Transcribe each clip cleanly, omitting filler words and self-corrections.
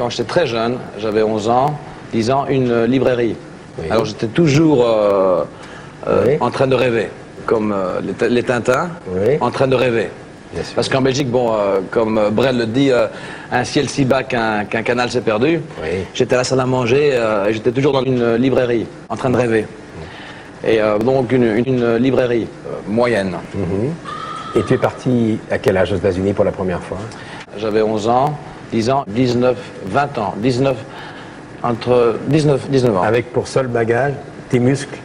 Quand j'étais très jeune, j'avais 11 ans, 10 ans, une librairie. Oui. Alors j'étais toujours en train de rêver, comme les Tintins, en train de rêver. Parce qu'en Belgique, bon, comme Brel le dit, un ciel si bas qu'un canal s'est perdu. J'étais à la salle à manger et j'étais toujours dans une librairie, en train de rêver. Et donc une librairie moyenne. Et tu es parti à quel âge aux États-Unis pour la première fois? J'avais 11 ans, 10 ans, 19, 20 ans, 19, entre 19 ans. Avec pour seul bagage tes muscles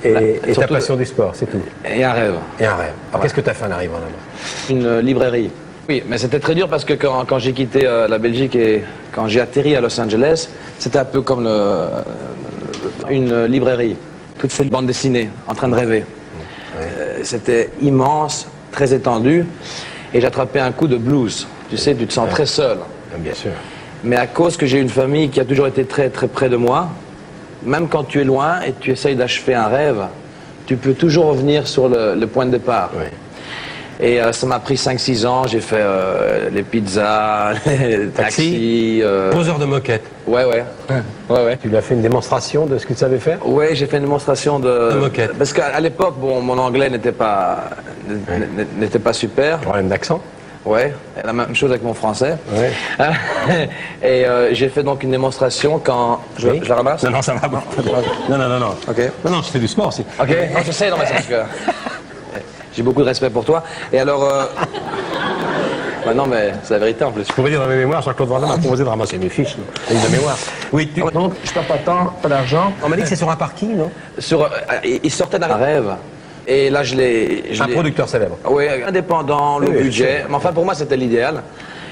et ta passion du sport, c'est tout. Et un rêve. Et un rêve. Alors qu'est-ce que tu as fait en arrivant là-bas? Une librairie. Oui, mais c'était très dur parce que quand j'ai quitté la Belgique et quand j'ai atterri à Los Angeles, c'était un peu comme une librairie. Toute cette bande dessinée, en train de rêver. C'était immense, très étendu, et j'attrapais un coup de blues. Tu sais, tu te sens très seul. Bien sûr. Mais à cause que j'ai une famille qui a toujours été très très près de moi, même quand tu es loin et tu essayes d'achever un rêve, tu peux toujours revenir sur le point de départ. Et ça m'a pris 5-6 ans, j'ai fait les pizzas, les taxis... Poseur de moquette. Ouais. Tu lui as fait une démonstration de ce que tu savais faire? Ouais, j'ai fait une démonstration de moquette. Parce qu'à l'époque, bon, mon anglais n'était pas super. Problème d'accent? Ouais, la même chose avec mon français. Et j'ai fait donc une démonstration quand... Je la ramasse? Non, ça va. Non. Ok. Non, je fais du sport aussi. Ok, non, je sais, non, mais c'est parce que... J'ai beaucoup de respect pour toi. Et alors... Bah non, mais c'est la vérité en plus. Je pourrais dire dans mes mémoires, Jean-Claude Van Damme m'a proposé de ramasser mes fiches de mémoire. Oui, donc je perds pas de temps, pas d'argent. On m'a dit que c'est sur un parking, non? Il sortait d'un rêve. Et là, je l'ai... Un producteur célèbre. Oui, indépendant, le budget. Mais enfin, pour moi, c'était l'idéal.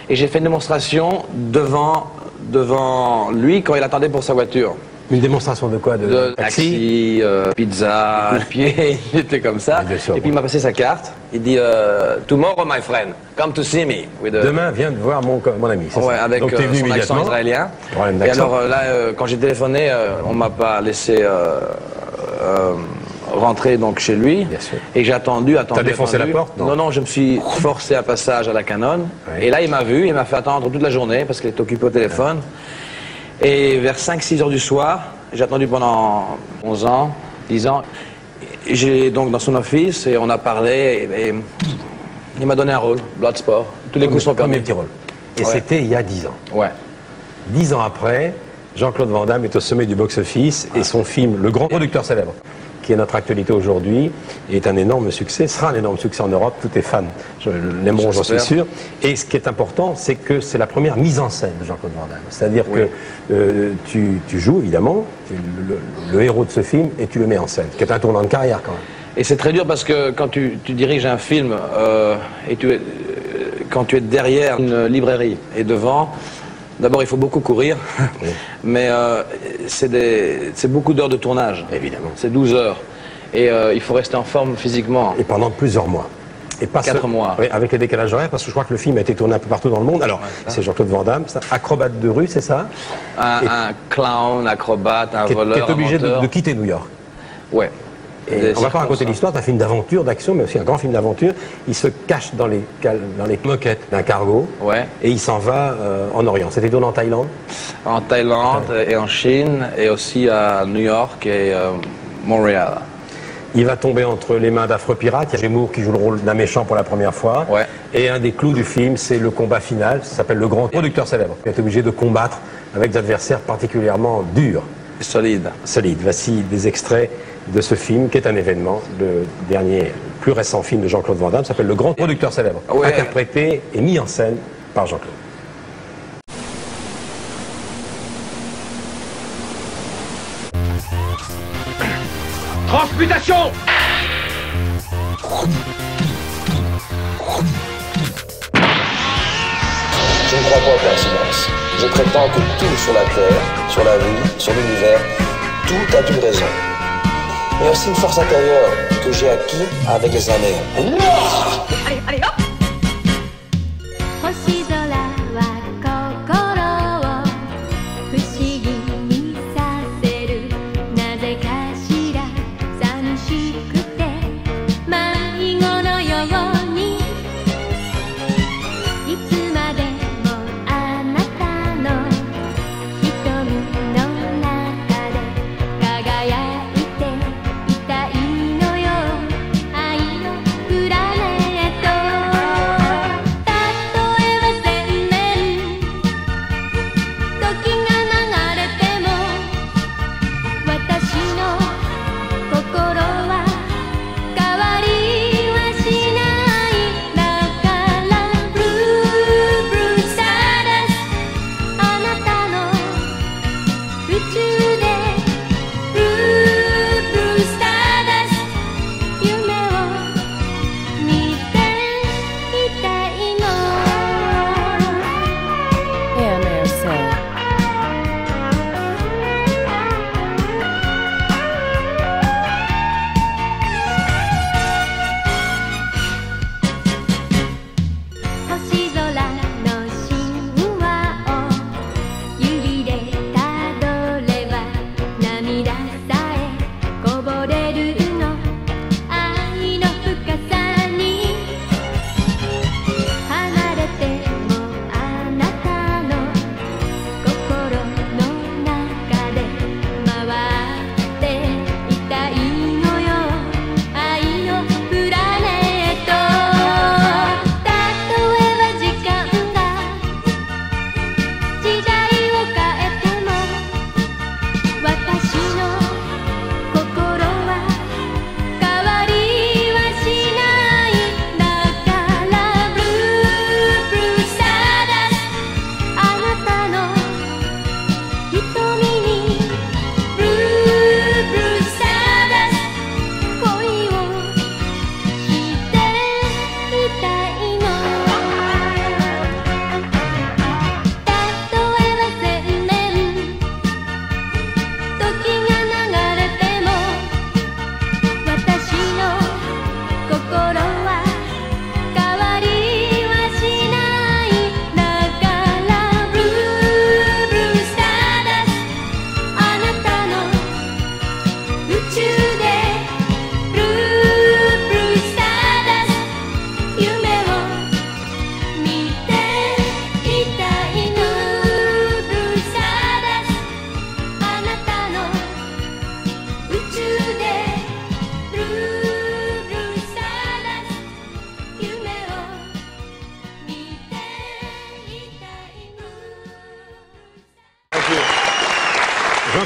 Et j'ai fait une démonstration devant lui quand il attendait pour sa voiture. Une démonstration de quoi? De taxi, pizza, puis il était comme ça. Et puis il m'a passé sa carte. Il dit Tomorrow, my friend, come to see me. Demain, viens de voir mon ami. Ouais, avec donc, son accent israélien. Et alors là, quand j'ai téléphoné, on m'a pas laissé rentrer donc chez lui. Et j'ai attendu. T'as défoncé la porte? Non, je me suis forcé un passage à la Canon. Et là, il m'a vu, il m'a fait attendre toute la journée parce qu'il était occupé au téléphone. Et vers 5-6 heures du soir, j'ai attendu pendant 11 ans, 10 ans. J'ai donc dans son office et on a parlé et il m'a donné un rôle, Bloodsport. Tous les coups sont permis. Premier petit rôle. Et c'était il y a 10 ans. Ouais. 10 ans après, Jean-Claude Van Damme est au sommet du box-office et son film Le Grand Producteur Célèbre, qui est notre actualité aujourd'hui, est un énorme succès, sera un énorme succès en Europe, tous tes fans l'aimeront, j'en suis sûr. Et ce qui est important, c'est que c'est la première mise en scène de Jean-Claude Van Damme. C'est-à-dire que tu joues, évidemment, le héros de ce film, et tu le mets en scène, ce qui est un tournant de carrière quand même. Et c'est très dur parce que quand tu diriges un film, et quand tu es derrière une librairie et devant, d'abord il faut beaucoup courir, mais c'est beaucoup d'heures de tournage. Évidemment. C'est 12 heures. Et il faut rester en forme physiquement. Et pendant plusieurs mois. Et pas 4 mois. Oui, avec les décalages horaires, parce que je crois que le film a été tourné un peu partout dans le monde. Alors, c'est Jean-Claude Van Damme, acrobate de rue, c'est ça? Un clown, acrobate, un voleur, qui est obligé de quitter New York. Ouais. Et on va pas raconter l'histoire, c'est un film d'aventure, d'action, mais aussi un grand film d'aventure. Il se cache dans les moquettes d'un cargo et il s'en va en Orient. C'était tourné en Thaïlande? En Thaïlande et en Chine et aussi à New York et Montréal. Il va tomber entre les mains d'affreux pirates. Il y a Zemmour qui joue le rôle d'un méchant pour la première fois. Et un des clous du film, c'est le combat final. Ça s'appelle Le Grand Producteur Célèbre. Il est obligé de combattre avec des adversaires particulièrement durs. Solides. Voici des extraits de ce film qui est un événement. Le dernier, plus récent film de Jean-Claude Van Damme s'appelle Le Grand Producteur Célèbre. Interprété et mis en scène par Jean-Claude. Transmutation! Je ne crois pas aux coïncidences. Je prétends que tout sur la Terre, sur la vie, sur l'univers, tout a une raison. Il y a aussi une force intérieure que j'ai acquis avec les années. Allez, allez, hop!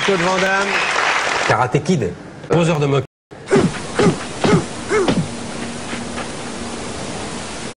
Jean-Claude Van Damme, Karate Kid, poseur de moquette.